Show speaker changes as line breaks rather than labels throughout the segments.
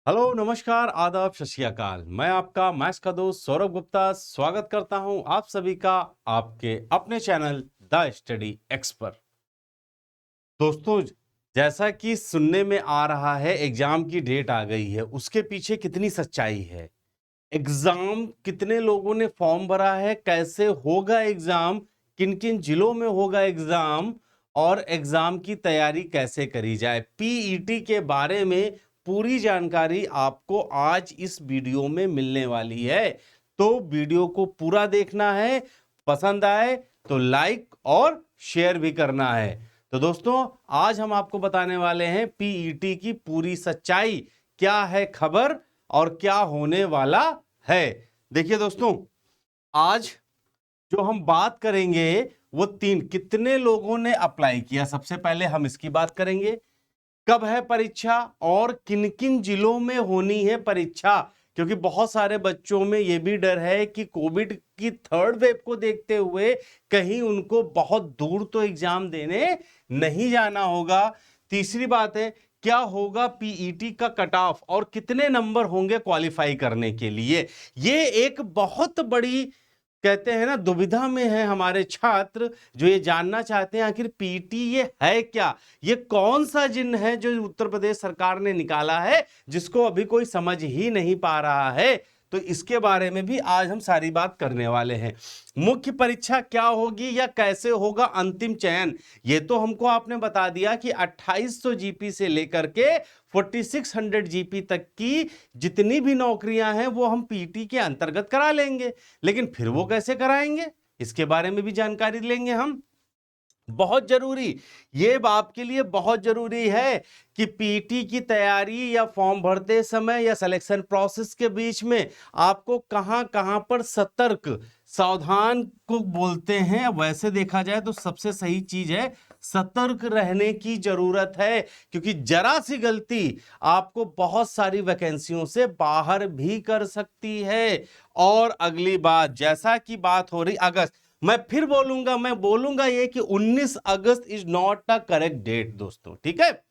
Hello, नमस्कार, आदाब, सत श्री अकाल। मैं आपका मैथ्स का दोस्त सौरभ गुप्ता स्वागत करता हूं आप सभी का आपके अपने चैनल द स्टडी एक्सपर्ट। दोस्तों, जैसा कि सुनने में आ रहा है एग्जाम की डेट आ गई है, उसके पीछे कितनी सच्चाई है? एग्जाम कितने लोगों ने फॉर्म भरा है, कैसे होगा एग्जाम, किन किन जिलों में होगा एग्जाम और एग्जाम की तैयारी कैसे करी जाए, पीईटी के बारे में पूरी जानकारी आपको आज इस वीडियो में मिलने वाली है। तो वीडियो को पूरा देखना है, पसंद आए तो लाइक और शेयर भी करना है। तो दोस्तों, आज हम आपको बताने वाले हैं पीईटी की पूरी सच्चाई, क्या है खबर और क्या होने वाला है। देखिए दोस्तों, आज जो हम बात करेंगे वो कितने लोगों ने अप्लाई किया, सबसे पहले हम इसकी बात करेंगे। कब है परीक्षा और किन किन जिलों में होनी है परीक्षा, क्योंकि बहुत सारे बच्चों में यह भी डर है कि कोविड की थर्ड वेव को देखते हुए कहीं उनको बहुत दूर तो एग्जाम देने नहीं जाना होगा। तीसरी बात है, क्या होगा पीईटी का कट ऑफ और कितने नंबर होंगे क्वालिफाई करने के लिए। ये एक बहुत बड़ी, कहते हैं ना, दुविधा में है हमारे छात्र, जो ये जानना चाहते हैं आखिर पीटी ये है क्या, ये कौन सा जिन है जो उत्तर प्रदेश सरकार ने निकाला है, जिसको अभी कोई समझ ही नहीं पा रहा है। तो इसके बारे में भी आज हम सारी बात करने वाले हैं। मुख्य परीक्षा क्या होगी या कैसे होगा अंतिम चयन, ये तो हमको आपने बता दिया कि 2800 जीपी से लेकर के 4600 जीपी तक की जितनी भी नौकरियां हैं वो हम पीटी के अंतर्गत करा लेंगे। लेकिन फिर वो कैसे कराएंगे, इसके बारे में भी जानकारी लेंगे हम। बहुत जरूरी, ये आपके लिए बहुत जरूरी है कि पीटी की तैयारी या फॉर्म भरते समय या सिलेक्शन प्रोसेस के बीच में आपको कहां कहां पर सतर्क, सावधान को बोलते हैं, वैसे देखा जाए तो सबसे सही चीज है सतर्क रहने की जरूरत है, क्योंकि जरा सी गलती आपको बहुत सारी वैकेंसियों से बाहर भी कर सकती है। और अगली बात, जैसा कि बात हो रही अगस्त, मैं फिर बोलूंगा, मैं बोलूंगा ये कि 19 August is not a correct date दोस्तों, ठीक है।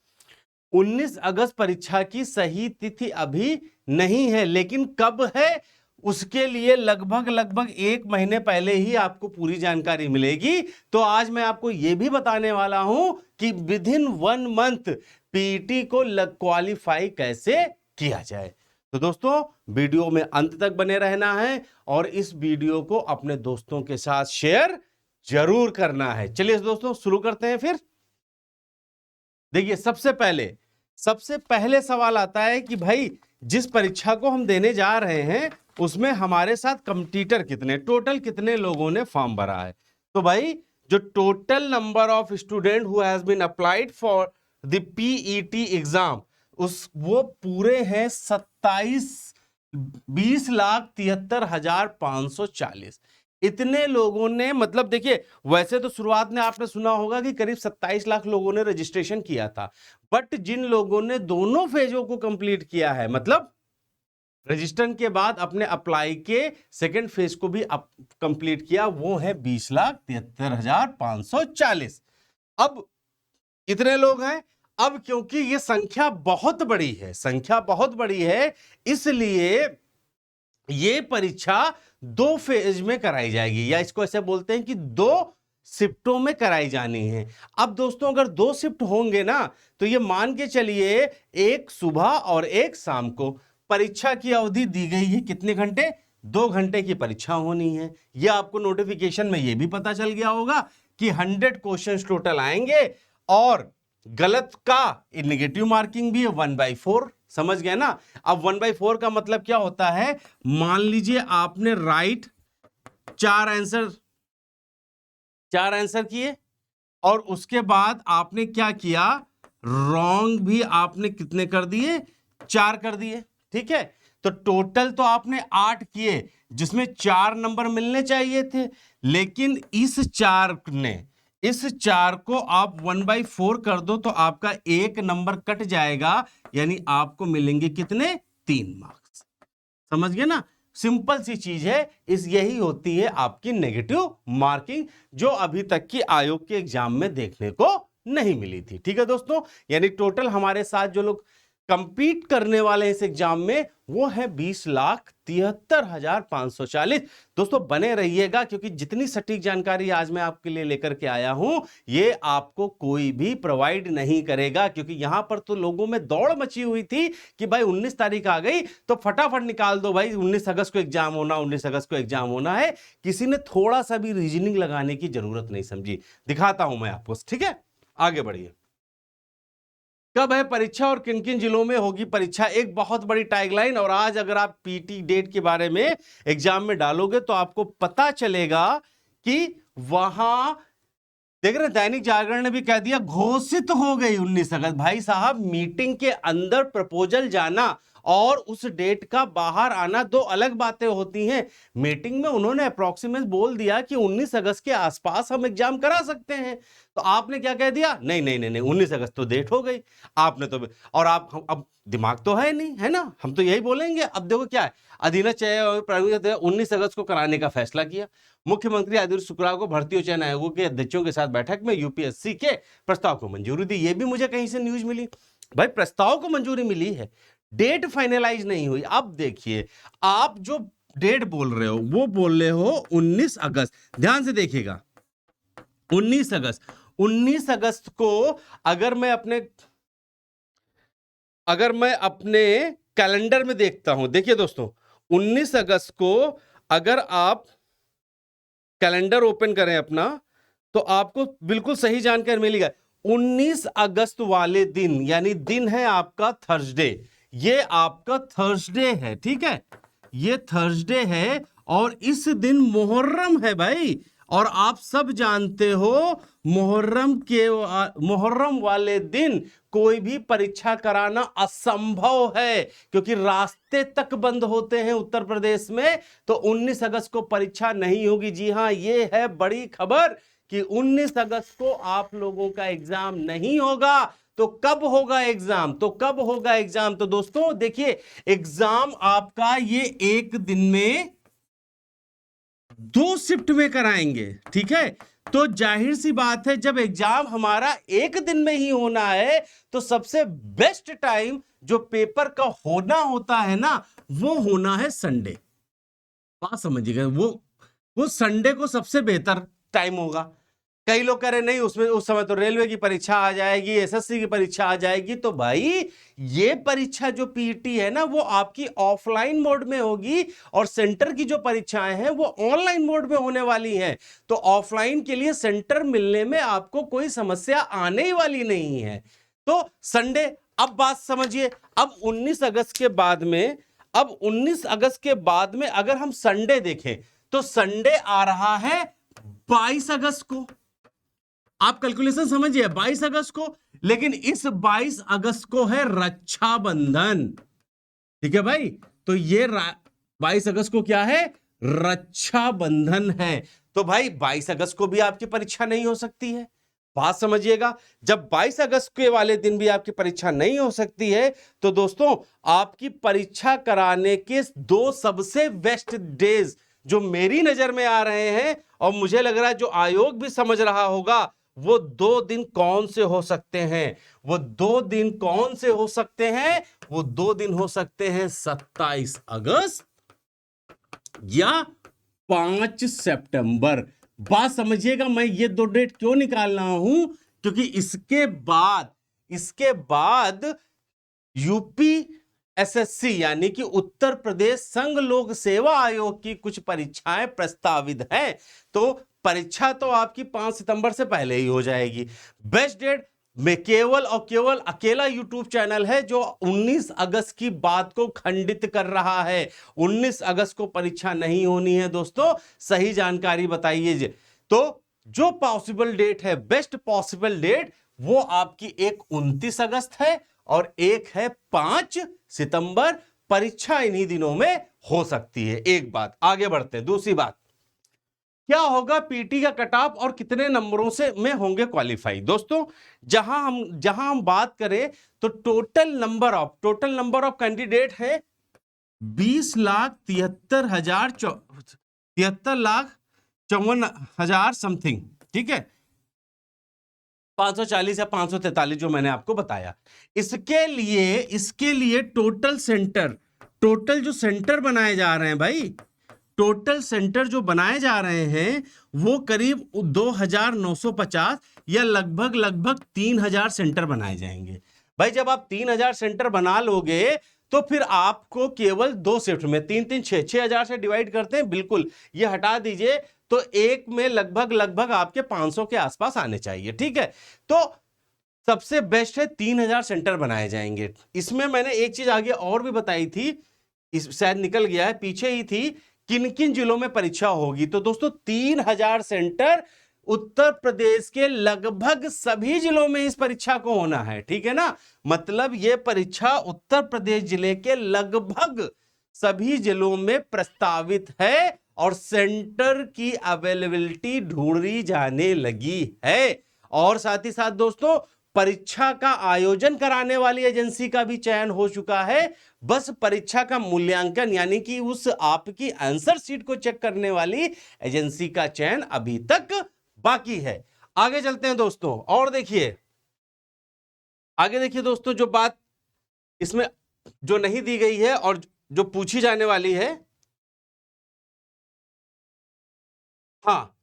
19 अगस्त परीक्षा की सही तिथि अभी नहीं है, लेकिन कब है उसके लिए लगभग लगभग 1 महीने पहले ही आपको पूरी जानकारी मिलेगी। तो आज मैं आपको यह भी बताने वाला हूं कि विद इन 1 मंथ पीटी को क्वालिफाई कैसे किया जाए। तो दोस्तों, वीडियो में अंत तक बने रहना है और इस वीडियो को अपने दोस्तों के साथ शेयर जरूर करना है। चलिए दोस्तों, शुरू करते हैं फिर। देखिए, सबसे पहले सवाल आता है कि भाई जिस परीक्षा को हम देने जा रहे हैं उसमें हमारे साथ कंपटीटर कितने, टोटल कितने लोगों ने फॉर्म भरा है। तो भाई, जो total number of student who has been applied for the PET exam, वो पूरे हैं 20,73,540। इतने लोगों ने, मतलब देखिए, वैसे तो शुरुआत में आपने सुना होगा कि करीब 27 लाख लोगों ने रजिस्ट्रेशन किया था, बट जिन लोगों ने दोनों फेजों को कंप्लीट किया है, मतलब रजिस्ट्रेशन के बाद अपने अप्लाई के सेकंड फेज को भी कंप्लीट किया, वो है 20,73,540। अब इतने लोग हैं। अब क्योंकि ये संख्या बहुत बड़ी है, इसलिए ये परीक्षा 2 फेज में कराई जाएगी, या इसको ऐसे बोलते हैं कि 2 शिफ्टों में कराई जानी है। अब दोस्तों, अगर 2 शिफ्ट होंगे ना, तो ये मान के चलिए एक सुबह और एक शाम को। परीक्षा की अवधि दी गई है कितने घंटे, 2 घंटे की परीक्षा होनी है। ये आपको नोटिफिकेशन में ये भी पता चल गया होगा कि 100 क्वेश्चन टोटल आएंगे और गलत का नेगेटिव मार्किंग भी है 1/4। समझ गए ना। अब 1/4 का मतलब क्या होता है, मान लीजिए आपने राइट 4 आंसर किए और उसके बाद आपने क्या किया, रॉन्ग भी आपने कितने कर दिए, 4 कर दिए, ठीक है। तो टोटल तो आपने 8 किए, जिसमें 4 नंबर मिलने चाहिए थे, लेकिन इस 4 को आप 1/4 कर दो तो आपका 1 नंबर कट जाएगा, यानी आपको मिलेंगे कितने, 3 मार्क्स। समझ गए ना। सिंपल सी चीज है, यही होती है आपकी नेगेटिव मार्किंग, जो अभी तक की आयोग के एग्जाम में देखने को नहीं मिली थी। ठीक है दोस्तों, यानी टोटल हमारे साथ जो लोग कंपीट करने वाले इस एग्जाम में वो है 20,73,540। दोस्तों बने रहिएगा, क्योंकि जितनी सटीक जानकारी आज मैं आपके लिए लेकर के आया हूं ये आपको कोई भी प्रोवाइड नहीं करेगा, क्योंकि यहां पर तो लोगों में दौड़ मची हुई थी कि भाई 19 तारीख आ गई तो फटाफट निकाल दो भाई, 19 अगस्त को एग्जाम होना, 19 अगस्त को एग्जाम होना है। किसी ने थोड़ा सा भी रीजनिंग लगाने की जरूरत नहीं समझी। दिखाता हूं मैं आपको, ठीक है, आगे बढ़िए। कब है परीक्षा और किन किन जिलों में होगी परीक्षा, एक बहुत बड़ी टैगलाइन। और आज अगर आप पीटी डेट के बारे में एग्जाम में डालोगे तो आपको पता चलेगा कि वहां देख रहे, दैनिक जागरण ने भी कह दिया घोषित हो गई 19 अगस्त। भाई साहब, मीटिंग के अंदर प्रपोजल जाना और उस डेट का बाहर आना दो अलग बातें होती हैं। मीटिंग में उन्होंने अप्रोक्सीमेट बोल दिया कि 19 अगस्त के आसपास हम एग्जाम करा सकते हैं, तो आपने क्या कह दिया, नहीं नहीं नहीं नहीं 19 अगस्त तो डेट हो गई। आपने तो, और आप अब दिमाग तो है नहीं, है ना, हम तो यही बोलेंगे। अब देखो क्या है, अधीनस्थ 19 अगस्त को कराने का फैसला किया। मुख्यमंत्री आदित्य शुक्ला को भर्ती और चयन आयोगों के अध्यक्षों के साथ बैठक में यूपीएससी के प्रस्ताव को मंजूरी दी। ये भी मुझे कहीं से न्यूज मिली, भाई प्रस्ताव को मंजूरी मिली है, डेट फाइनलाइज नहीं हुई। अब देखिए, आप जो डेट बोल रहे हो वो बोल रहे हो 19 अगस्त, ध्यान से देखिएगा 19 अगस्त। 19 अगस्त को अगर मैं अपने कैलेंडर में देखता हूं, देखिए दोस्तों 19 अगस्त को अगर आप कैलेंडर ओपन करें अपना तो आपको बिल्कुल सही जानकारी मिलेगा। 19 अगस्त वाले दिन, यानी दिन है आपका थर्सडे, ये आपका थर्सडे है, ठीक है, ये थर्सडे है और इस दिन मुहर्रम है भाई। और आप सब जानते हो मुहर्रम वाले दिन कोई भी परीक्षा कराना असंभव है, क्योंकि रास्ते तक बंद होते हैं उत्तर प्रदेश में। तो 19 अगस्त को परीक्षा नहीं होगी। जी हां, ये है बड़ी खबर कि 19 अगस्त को आप लोगों का एग्जाम नहीं होगा। तो कब होगा एग्जाम, तो दोस्तों देखिए, एग्जाम आपका ये एक दिन में 2 शिफ्ट में कराएंगे, ठीक है। तो जाहिर सी बात है, जब एग्जाम हमारा एक दिन में ही होना है तो सबसे बेस्ट टाइम जो पेपर का होना होता है ना, वो होना है संडे। बात समझिएगा, वो संडे को सबसे बेहतर टाइम होगा। कई लोग कह रहे नहीं, उसमें उस समय तो रेलवे की परीक्षा आ जाएगी, एसएससी की परीक्षा आ जाएगी। तो भाई ये परीक्षा जो पीटी है ना, वो आपकी ऑफलाइन मोड में होगी और सेंटर की जो परीक्षाएं हैं वो ऑनलाइन मोड में होने वाली हैं। तो ऑफलाइन के लिए सेंटर मिलने में आपको कोई समस्या आने ही वाली नहीं है। तो संडे, अब बात समझिए, अब 19 अगस्त के बाद में, अब 19 अगस्त के बाद में अगर हम संडे देखें तो संडे आ रहा है 22 अगस्त को। आप कैलकुलेशन समझिए, 22 अगस्त को, लेकिन इस 22 अगस्त को है रक्षाबंधन, ठीक है भाई। तो ये 22 अगस्त को क्या है, रक्षाबंधन है। तो भाई 22 अगस्त को भी आपकी परीक्षा नहीं हो सकती है। बात समझिएगा, जब 22 अगस्त के वाले दिन भी आपकी परीक्षा नहीं हो सकती है, तो दोस्तों आपकी परीक्षा कराने के 2 सबसे बेस्ट डेज जो मेरी नजर में आ रहे हैं, और मुझे लग रहा है जो आयोग भी समझ रहा होगा, वो 2 दिन कौन से हो सकते हैं, वो 2 दिन कौन से हो सकते हैं, वो 2 दिन हो सकते हैं 27 अगस्त या 5 सितंबर। बात समझिएगा, मैं ये 2 डेट क्यों निकाल रहा हूं, क्योंकि इसके बाद यूपी एसएससी यानी कि उत्तर प्रदेश संघ लोक सेवा आयोग की कुछ परीक्षाएं प्रस्तावित हैं। तो परीक्षा तो आपकी 5 सितंबर से पहले ही हो जाएगी। बेस्ट डेट में केवल और केवल अकेला यूट्यूब चैनल है जो 19 अगस्त की बात को खंडित कर रहा है। 19 अगस्त को परीक्षा नहीं होनी है दोस्तों, सही जानकारी बताइए। तो जो पॉसिबल डेट है, बेस्ट पॉसिबल डेट, वो आपकी एक 29 अगस्त है और एक है 5 सितंबर। परीक्षा इन्हीं दिनों में हो सकती है। एक बात, आगे बढ़ते हैं। दूसरी बात, क्या होगा पीटी का कट ऑफ और कितने नंबरों से में होंगे क्वालिफाई। दोस्तों जहां हम बात करें तो टोटल नंबर ऑफ कैंडिडेट है 20,73,54 समथिंग, ठीक है। 540 या 543 जो मैंने आपको बताया। इसके लिए टोटल जो सेंटर बनाए जा रहे हैं भाई, टोटल सेंटर जो बनाए जा रहे हैं वो करीब 2950 या लगभग 3000 सेंटर बनाए जाएंगे। भाई जब आप 3000 सेंटर बना लोगे तो फिर आपको केवल 2 शिफ्ट में 3-3 6 6000 से डिवाइड करते हैं, बिल्कुल ये हटा दीजिए, तो एक में लगभग आपके 500 के आसपास आने चाहिए। ठीक है, तो सबसे बेस्ट है 3000 सेंटर बनाए जाएंगे। इसमें मैंने एक चीज आगे और भी बताई थी, इस शायद निकल गया है, पीछे ही थी, किन किन जिलों में परीक्षा होगी। तो दोस्तों 3000 सेंटर उत्तर प्रदेश के लगभग सभी जिलों में इस परीक्षा को होना है। ठीक है ना, मतलब यह परीक्षा उत्तर प्रदेश जिले के लगभग सभी जिलों में प्रस्तावित है और सेंटर की अवेलेबिलिटी ढूंढी जाने लगी है। और साथ ही साथ दोस्तों परीक्षा का आयोजन कराने वाली एजेंसी का भी चयन हो चुका है, बस परीक्षा का मूल्यांकन यानी कि उस आपकी आंसर शीट को चेक करने वाली एजेंसी का चयन अभी तक बाकी है। आगे चलते हैं दोस्तों, और देखिए आगे देखिए दोस्तों, जो बात इसमें जो नहीं दी गई है और जो पूछी जाने वाली है, हाँ,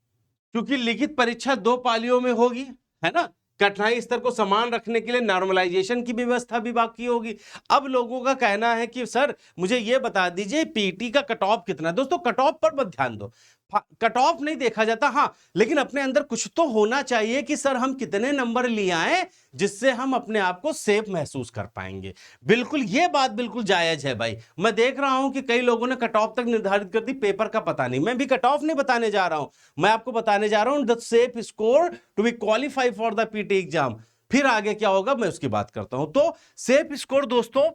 क्योंकि लिखित परीक्षा 2 पालियों में होगी, है ना, कठिनाई स्तर को समान रखने के लिए नॉर्मलाइजेशन की व्यवस्था भी बाकी होगी। अब लोगों का कहना है कि सर मुझे यह बता दीजिए पीटी का कट ऑफ कितना है। दोस्तों कट ऑफ पर मत ध्यान दो, कट ऑफ नहीं देखा जाता, हाँ, लेकिन अपने अंदर कुछ तो होना चाहिए कि सर हम कितने नंबर ले आए जिससे हम अपने आप को सेफ महसूस कर पाएंगे। बिल्कुल ये बात बिल्कुल जायज है भाई। मैं देख रहा हूं कि कई लोगों ने कट ऑफ तक निर्धारित कर दी, पेपर का पता नहीं। मैं भी कट ऑफ नहीं बताने जा रहा हूं, मैं आपको बताने जा रहा हूं the safe score to be qualify for the PT exam. फिर आगे क्या होगा मैं उसकी बात करता हूं। तो सेफ स्कोर दोस्तों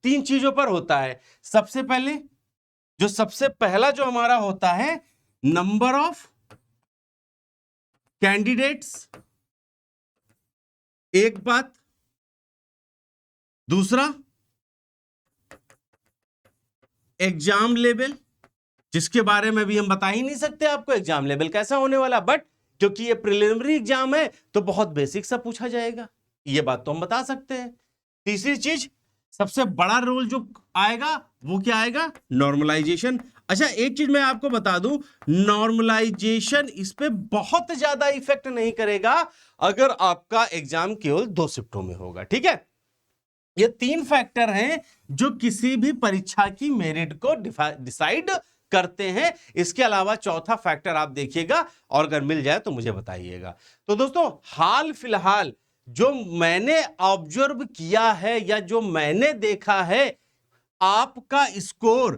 3 चीजों पर होता है। सबसे पहले जो सबसे पहला जो हमारा होता है नंबर ऑफ कैंडिडेट्स, एक बात। दूसरा एग्जाम लेवल, जिसके बारे में भी हम बता ही नहीं सकते आपको एग्जाम लेवल कैसा होने वाला, बट क्योंकि ये प्रिलिमिनरी एग्जाम है तो बहुत बेसिक सा पूछा जाएगा, ये बात तो हम बता सकते हैं। तीसरी चीज सबसे बड़ा रोल जो आएगा वो क्या आएगा, नॉर्मलाइजेशन। अच्छा एक चीज मैं आपको बता दूं, नॉर्मलाइजेशन इस पे बहुत ज्यादा इफेक्ट नहीं करेगा अगर आपका एग्जाम केवल 2 शिफ्टों में होगा। ठीक है, ये 3 फैक्टर हैं जो किसी भी परीक्षा की मेरिट को डिसाइड करते हैं। इसके अलावा चौथा फैक्टर आप देखिएगा और अगर मिल जाए तो मुझे बताइएगा। तो दोस्तों हाल फिलहाल जो मैंने ऑब्जर्व किया है या जो मैंने देखा है, आपका स्कोर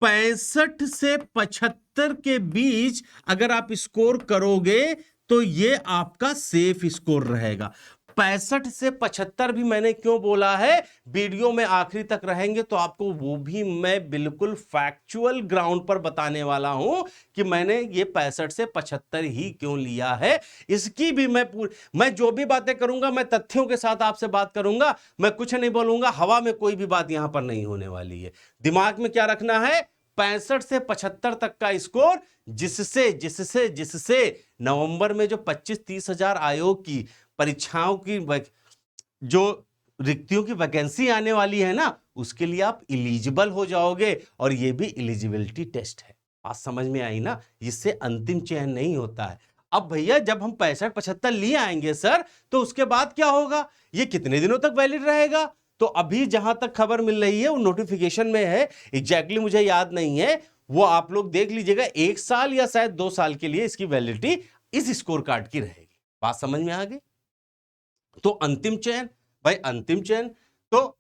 65 से 75 के बीच अगर आप स्कोर करोगे तो ये आपका सेफ स्कोर रहेगा। 65 से 75 भी मैंने क्यों बोला है, वीडियो में आखिरी तक रहेंगे तो आपको वो भी मैं बिल्कुल फैक्चुअल ग्राउंड पर बताने वाला हूं कि मैंने ये 65 से 75 ही क्यों लिया है। इसकी भी मैं जो भी बातें करूंगा मैं तथ्यों के साथ आपसे बात करूंगा, मैं कुछ नहीं बोलूंगा, हवा में कोई भी बात यहां पर नहीं होने वाली है। दिमाग में क्या रखना है, 65 से 75 तक का स्कोर, जिससे जिससे जिससे नवंबर में जो 25-30 हजार आयोग की परीक्षाओं की जो रिक्तियों की वैकेंसी आने वाली है ना, उसके लिए आप एलिजिबल हो जाओगे। और ये भी एलिजिबिलिटी टेस्ट है, बात समझ में आई ना, इससे अंतिम चयन नहीं होता है। अब भैया जब हम 65-75 लिए आएंगे सर तो उसके बाद क्या होगा, ये कितने दिनों तक वैलिड रहेगा। तो अभी जहां तक खबर मिल रही है वो नोटिफिकेशन में है, एग्जैक्टली मुझे याद नहीं है, वो आप लोग देख लीजिएगा, 1 साल या शायद 2 साल के लिए इसकी वैलिडिटी इस स्कोर कार्ड की रहेगी। बात समझ में आ गई। तो अंतिम चयन, भाई अंतिम चयन तो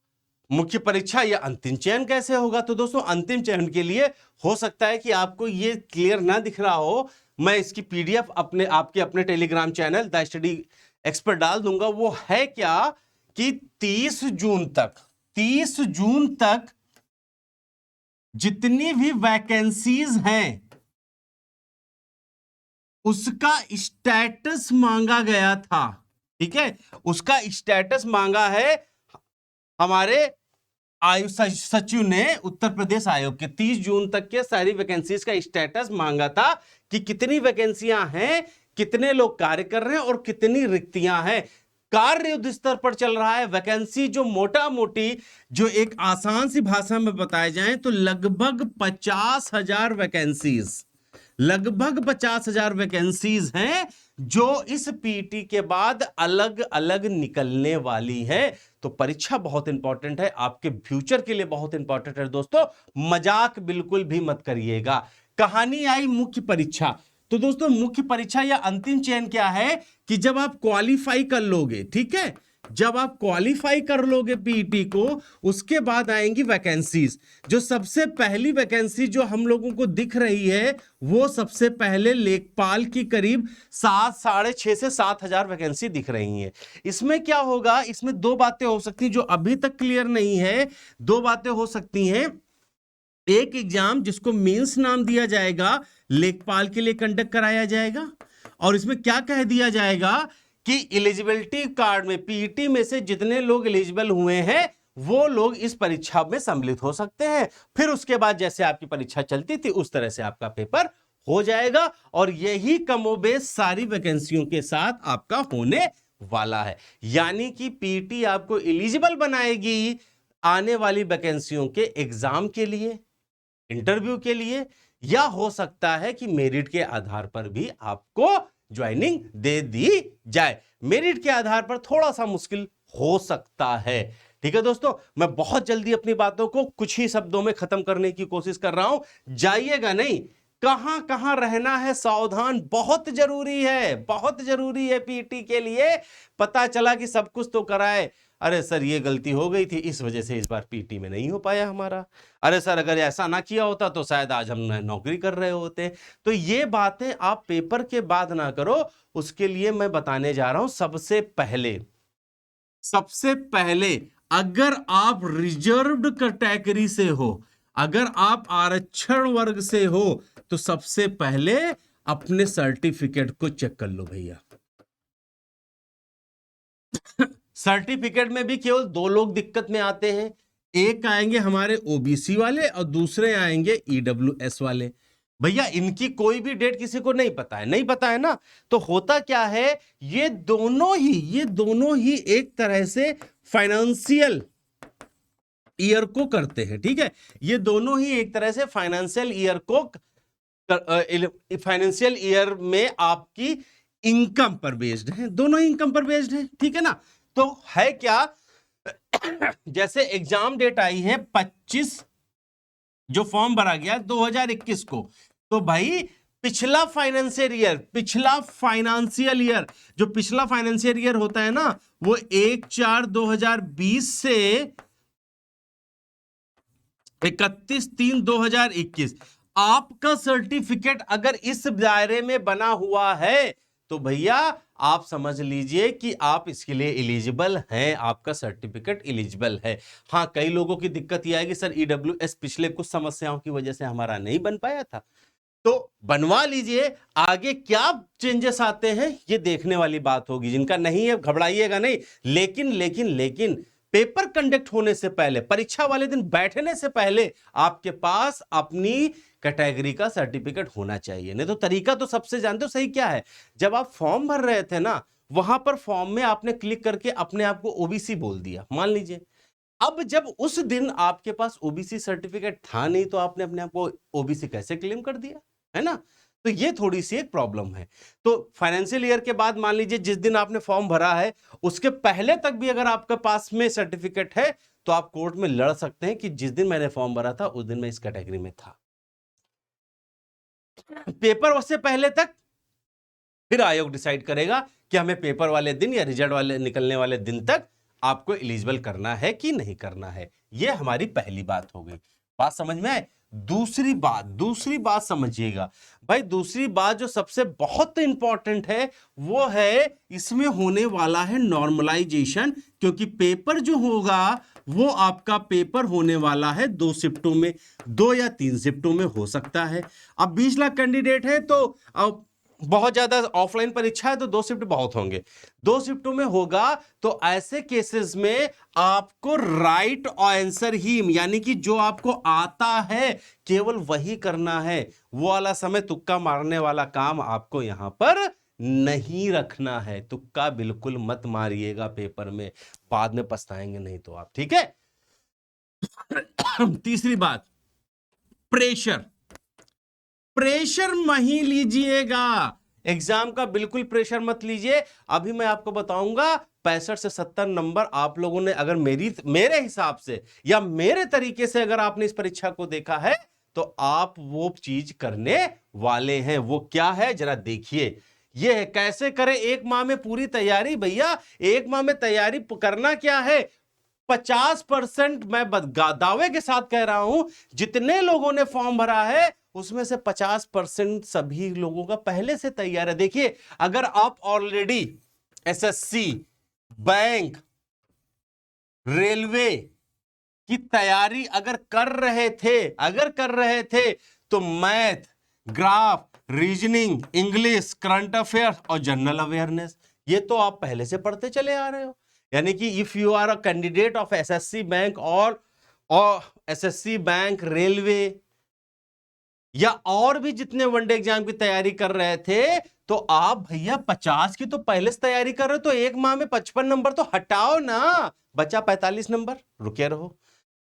मुख्य परीक्षा या अंतिम चयन कैसे होगा। तो दोस्तों अंतिम चयन के लिए हो सकता है कि आपको ये क्लियर ना दिख रहा हो, मैं इसकी पीडीएफ आपके अपने Telegram channel the study expert डाल दूंगा। वो है क्या कि 30 जून तक जितनी भी वैकेंसीज हैं उसका स्टेटस मांगा गया था। ठीक है, उसका स्टेटस मांगा है हमारे आयु सचिव ने उत्तर प्रदेश आयोग के। 30 जून तक के सारी वैकेंसीज का स्टेटस मांगा था कि कितनी वैकेंसियां हैं, कितने लोग कार्य कर रहे हैं और कितनी रिक्तियां हैं। कार्य युद्ध स्तर पर चल रहा है। वैकेंसी जो मोटा मोटी जो एक आसान सी भाषा में बताए जाएं तो लगभग 50,000 वैकेंसीज, लगभग 50,000 वैकेंसीज हैं जो इस पीटी के बाद अलग अलग निकलने वाली है। तो परीक्षा बहुत इंपॉर्टेंट है, आपके फ्यूचर के लिए बहुत इंपॉर्टेंट है दोस्तों, मजाक बिल्कुल भी मत करिएगा। कहानी आई मुख्य परीक्षा। तो दोस्तों मुख्य परीक्षा या अंतिम चयन क्या है कि जब आप क्वालिफाई कर लोगे, ठीक है, जब आप क्वालिफाई कर लोगे पीईटी को, उसके बाद आएंगी वैकेंसीज। जो सबसे पहली वैकेंसी जो हम लोगों को दिख रही है वो सबसे पहले लेखपाल की करीब 6,500 से 7,000 वैकेंसी दिख रही हैं। इसमें क्या होगा, इसमें दो बातें हो सकती हैं जो अभी तक क्लियर नहीं है। दो बातें हो सकती हैं, एक एग्जाम जिसको मेंस नाम दिया जाएगा लेखपाल के लिए कंडक्ट कराया जाएगा, और इसमें क्या कह दिया जाएगा कि एलिजिबिलिटी कार्ड में पीईटी में से जितने लोग एलिजिबल हुए हैं वो लोग इस परीक्षा में सम्मिलित हो सकते हैं। फिर उसके बाद जैसे आपकी परीक्षा चलती थी उस तरह से आपका पेपर हो जाएगा, और यही कमोबेश सारी वैकेंसियों के साथ आपका होने वाला है। यानी कि पीईटी आपको एलिजिबल बनाएगी आने वाली वैकेंसियों के एग्जाम के लिए, इंटरव्यू के लिए, या हो सकता है कि मेरिट के आधार पर भी आपको ज्वाइनिंग दे दी जाए। मेरिट के आधार पर थोड़ा सा मुश्किल हो सकता है। ठीक है दोस्तों, मैं बहुत जल्दी अपनी बातों को कुछ ही शब्दों में खत्म करने की कोशिश कर रहा हूं, जाइएगा नहीं। कहां कहां रहना है सावधान, बहुत जरूरी है, बहुत जरूरी है पीटी के लिए। पता चला कि सब कुछ तो कराए, अरे सर ये गलती हो गई थी इस वजह से इस बार पीटी में नहीं हो पाया हमारा, अरे सर अगर ऐसा ना किया होता तो शायद आज हम नौकरी कर रहे होते। तो ये बातें आप पेपर के बाद ना करो, उसके लिए मैं बताने जा रहा हूं। सबसे पहले अगर आप रिजर्व्ड कैटेगरी से हो, अगर आप आरक्षण वर्ग से हो, तो सबसे पहले अपने सर्टिफिकेट को चेक कर लो भैया। सर्टिफिकेट में भी केवल दो लोग दिक्कत में आते हैं, एक आएंगे हमारे ओबीसी वाले और दूसरे आएंगे ईडब्ल्यूएस वाले। भैया इनकी कोई भी डेट किसी को नहीं पता है, नहीं पता है ना। तो होता क्या है, ये दोनों ही एक तरह से फाइनेंशियल ईयर को करते हैं, ठीक है। ये दोनों ही एक तरह से फाइनेंशियल ईयर में आपकी इनकम पर बेस्ड है, दोनों ही इनकम पर बेस्ड है, ठीक है ना। तो है क्या, जैसे एग्जाम डेट आई है 25, जो फॉर्म भरा गया 2021 को, तो भाई पिछला फाइनेंशियल ईयर जो पिछला फाइनेंशियल ईयर होता है ना, वो 1/4/2020 से 31/3/2021, आपका सर्टिफिकेट अगर इस दायरे में बना हुआ है तो भैया आप समझ लीजिए कि आप इसके लिए एलिजिबल हैं, आपका सर्टिफिकेट एलिजिबल है। हां, कई लोगों की दिक्कत यह है कि सर ईडब्ल्यूएस पिछले कुछ समस्याओं की वजह से हमारा नहीं बन पाया था, तो बनवा लीजिए। आगे क्या चेंजेस आते हैं ये देखने वाली बात होगी, जिनका नहीं है घबराइएगा नहीं। लेकिन पेपर कंडक्ट होने से पहले, परीक्षा वाले दिन बैठने से पहले आपके पास अपनी कैटेगरी का सर्टिफिकेट होना चाहिए। नहीं तो तरीका तो सबसे जानते हो सही क्या है, जब आप फॉर्म भर रहे थे ना, वहां पर फॉर्म में आपने क्लिक करके अपने आप को ओबीसी बोल दिया, मान लीजिए। अब जब उस दिन आपके पास ओबीसी सर्टिफिकेट था नहीं, तो आपने अपने आप को ओबीसी कैसे क्लेम कर दिया, है ना। तो ये थोड़ी सी एक प्रॉब्लम है। तो फाइनेंशियल ईयर के बाद मान लीजिए जिस दिन आपने फॉर्म भरा है उसके पहले तक भी अगर आपके पास में सर्टिफिकेट है तो आप कोर्ट में लड़ सकते हैं कि जिस दिन मैंने फॉर्म भरा था उस दिन मैं इस कैटेगरी में था। पेपर से पहले तक फिर आयोग डिसाइड करेगा कि हमें पेपर वाले दिन या रिजल्ट वाले निकलने वाले दिन तक आपको एलिजिबल करना है कि नहीं करना है। यह हमारी पहली बात हो गई। बात समझ में आए। दूसरी बात समझिएगा भाई, दूसरी बात जो सबसे बहुत इंपॉर्टेंट है वो है इसमें होने वाला है नॉर्मलाइजेशन, क्योंकि पेपर जो होगा वो आपका पेपर होने वाला है 2 शिफ्टों में, 2 या 3 शिफ्टों में हो सकता है। अब 20 लाख कैंडिडेट है तो बहुत ज्यादा ऑफलाइन परीक्षा है तो 2 शिफ्ट बहुत होंगे, 2 शिफ्टों में होगा। तो ऐसे केसेस में आपको राइट आंसर ही, यानी कि जो आपको आता है केवल वही करना है, वो वाला समय तुक्का मारने वाला काम आपको यहां पर नहीं रखना है, तुक्का बिल्कुल मत मारिएगा पेपर में, बाद में पछताएंगे नहीं तो आप, ठीक है। तीसरी बात, प्रेशर, प्रेशर नहीं लीजिएगा, एग्जाम का बिल्कुल प्रेशर मत लीजिए। अभी मैं आपको बताऊंगा 65 से 70 नंबर आप लोगों ने अगर मेरे हिसाब से या मेरे तरीके से अगर आपने इस परीक्षा को देखा है तो आप वो चीज करने वाले हैं। वो क्या है जरा देखिए, ये है कैसे करें एक माह में पूरी तैयारी। भैया एक माह में तैयारी करना क्या है, 50% मैं दावे के साथ कह रहा हूं, जितने लोगों ने फॉर्म भरा है उसमें से 50% सभी लोगों का पहले से तैयार है। देखिए अगर आप ऑलरेडी एसएससी, बैंक, रेलवे की तैयारी अगर कर रहे थे तो math, graph, reasoning, English, current affairs और जनरल अवेयरनेस ये तो आप पहले से पढ़ते चले आ रहे हो। यानी कि if you are a candidate of SSC bank और एसएससी बैंक, रेलवे या और भी जितने वनडे एग्जाम की तैयारी कर रहे थे तो आप भैया 50 की तो पहले से तैयारी कर रहे हो, तो एक माह में 55 नंबर तो हटाओ ना, बचा 45 नंबर, रुके रहो।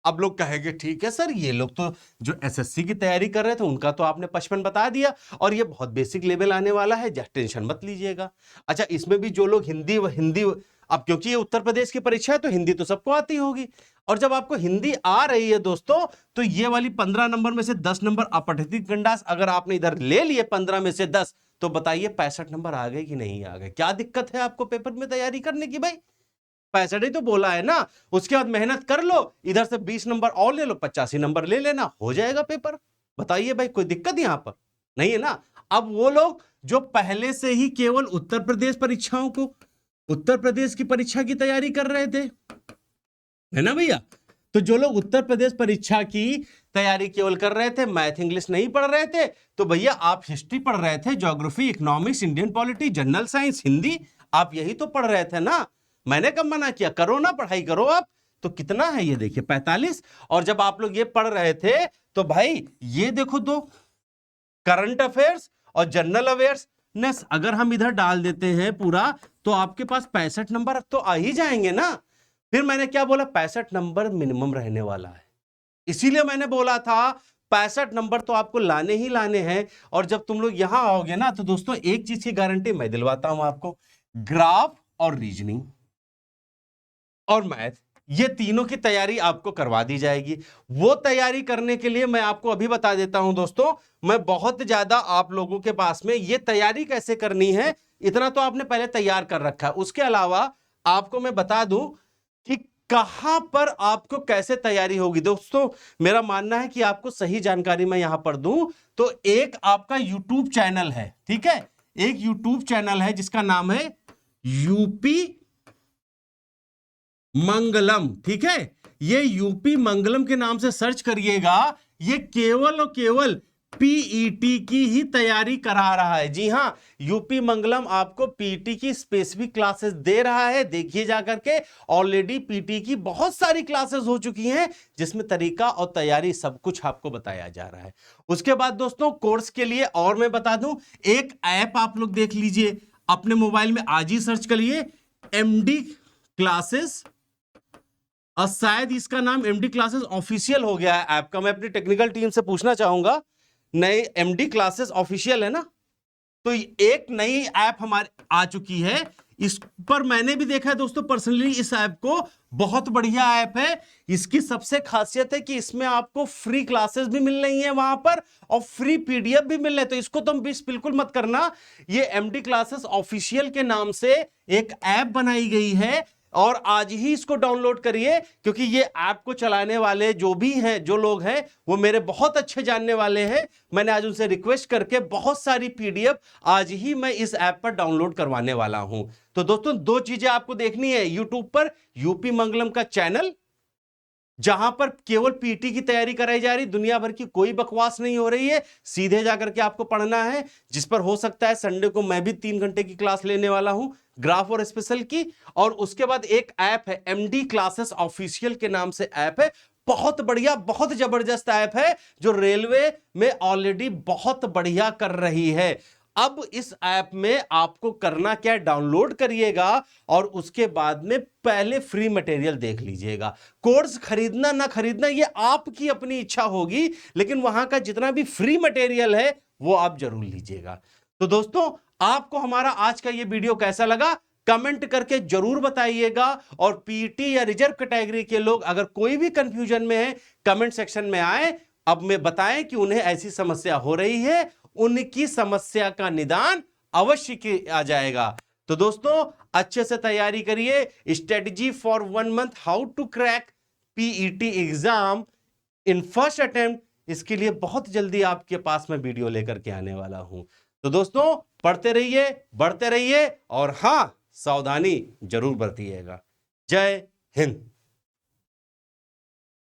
अब लोग कहेंगे ठीक है सर, ये लोग तो जो एसएससी की तैयारी कर रहे थे उनका तो आपने 55 बता दिया और ये बहुत बेसिक लेवल आने वाला है, टेंशन मत लीजिएगा। अच्छा इसमें भी जो लोग हिंदी अब क्योंकि ये उत्तर प्रदेश की परीक्षा है तो हिंदी तो सबको आती होगी, और जब आपको हिंदी आ रही है दोस्तों तो ये वाली 15 नंबर में से 10 नंबर अपठित खंडास अगर आपने इधर ले लिए 15 में से 10 तो बताइए 65 नंबर आ गए कि नहीं आ गए। क्या दिक्कत है आपको पेपर में तैयारी करने की भाई, 65 ही तो बोला है ना। उसके बाद मेहनत कर लो, इधर से 20 नंबर और ले लो, 85 नंबर ले लेना, हो जाएगा पेपर। बताइए भाई कोई दिक्कत यहां पर नहीं है ना। अब वो लोग जो पहले से ही केवल उत्तर प्रदेश परीक्षाओं को, उत्तर प्रदेश की परीक्षा की तैयारी कर रहे थे, है ना भैया, तो जो लोग उत्तर प्रदेश परीक्षा की तैयारी केवल कर रहे थे, मैथ इंग्लिश नहीं पढ़ रहे थे, तो भैया आप हिस्ट्री पढ़ रहे थे, geography, economics, Indian polity, general science, Hindi, आप यही तो पढ़ रहे थे ना। मैंने कब मना किया, करो ना पढ़ाई करो आप। तो कितना है ये देखिए 45, और जब आप लोग ये पढ़ रहे थे तो भाई ये देखो तो करंट अफेयर्स और जनरल अवेयरनेस अगर हम इधर डाल देते हैं पूरा तो आपके पास 65 नंबर तो आ ही जाएंगे ना। फिर मैंने क्या बोला, 65 नंबर मिनिमम रहने वाला है, इसीलिए मैंने बोला था 65 नंबर तो आपको लाने ही लाने हैं। और जब तुम लोग यहां आओगे ना तो दोस्तों एक चीज की गारंटी मैं दिलवाता हूं आपको, ग्राफ और रीजनिंग और मैथ ये तीनों की तैयारी आपको करवा दी जाएगी। वो तैयारी करने के लिए मैं आपको अभी बता देता हूं दोस्तों, मैं बहुत ज्यादा आप लोगों के पास में ये तैयारी कैसे करनी है इतना तो आपने पहले तैयार कर रखा है। उसके अलावा आपको मैं बता दूं कि कहां पर आपको कैसे तैयारी होगी। दोस्तों मेरा मानना है कि आपको सही जानकारी मैं यहां पर दूं तो एक आपका यूट्यूब चैनल है, ठीक है, एक यूट्यूब चैनल है जिसका नाम है यूपी मंगलम, ठीक है, ये यूपी मंगलम के नाम से सर्च करिएगा। ये केवल और केवल पीईटी की ही तैयारी करा रहा है। जी हां, यूपी मंगलम आपको पीटी की स्पेसिफिक क्लासेस दे रहा है। देखिए जाकर के ऑलरेडी पीटी की बहुत सारी क्लासेस हो चुकी हैं जिसमें तरीका और तैयारी सब कुछ आपको बताया जा रहा है। उसके बाद दोस्तों कोर्स के लिए और मैं बता दूं, एक ऐप आप लोग देख लीजिए अपने मोबाइल में, आज ही सर्च करिए एमडी क्लासेस, और शायद इसका नाम एमडी क्लासेस ऑफिशियल हो गया है ऐप का। मैं अपनी टेक्निकल टीम से पूछना चाहूंगा, नए एमडी क्लासेस ऑफिशियल है ना, तो एक नई ऐप हमारे आ चुकी है। इस पर मैंने भी देखा है दोस्तों पर्सनली, इस ऐप को बहुत बढ़िया ऐप है। इसकी सबसे खासियत है कि इसमें आपको फ्री क्लासेस भी मिल रही हैं वहां पर और फ्री पीडीएफ भी मिल रहे हैं, तो इसको तुम बिल्कुल मत करना। ये एमडी क्लासेस ऑफिशियल के नाम से एक ऐप बनाई गई है और आज ही इसको डाउनलोड करिए, क्योंकि ये ऐप को चलाने वाले जो भी हैं, जो लोग हैं, वो मेरे बहुत अच्छे जानने वाले हैं। मैंने आज उनसे रिक्वेस्ट करके बहुत सारी पीडीएफ आज ही मैं इस ऐप पर डाउनलोड करवाने वाला हूं। तो दोस्तों दो चीजें आपको देखनी है, यूट्यूब पर यूपी मंगलम का चैनल जहां पर केवल पीटी की तैयारी कराई जा रही, दुनिया भर की कोई बकवास नहीं हो रही है, सीधे जाकर के आपको पढ़ना है, जिस पर हो सकता है संडे को मैं भी 3 घंटे की क्लास लेने वाला हूं, ग्राफ और स्पेशल की। और उसके बाद एक ऐप है एमडी क्लासेस ऑफिशियल के नाम से ऐप है, बहुत बढ़िया बहुत जबरदस्त ऐप है जो रेलवे में ऑलरेडी बहुत बढ़िया कर रही है। अब इस ऐप में आपको करना क्या है, डाउनलोड करिएगा और उसके बाद में पहले फ्री मटेरियल देख लीजिएगा। कोर्स खरीदना ना खरीदना ये आपकी अपनी इच्छा होगी, लेकिन वहां का जितना भी फ्री मटेरियल है वो आप जरूर लीजिएगा। तो दोस्तों, आपको हमारा आज का ये वीडियो कैसा लगा कमेंट करके जरूर बताइएगा। और पीटी या रिजर्व कैटेगरी के लोग अगर कोई भी कंफ्यूजन में है, कमेंट सेक्शन में आए, अब में बताएं कि उन्हें ऐसी समस्या हो रही है, उनकी समस्या का निदान अवश्य किया जाएगा। तो दोस्तों, अच्छे से तैयारी करिए। Strategy for 1 month how to crack PET exam in first attempt, इसके लिए बहुत जल्दी आपके पास में वीडियो लेकर के आने वाला हूं। तो दोस्तों, पढ़ते रहिए, बढ़ते रहिए और हां, सावधानी जरूर बरतिएगा। जय हिंद।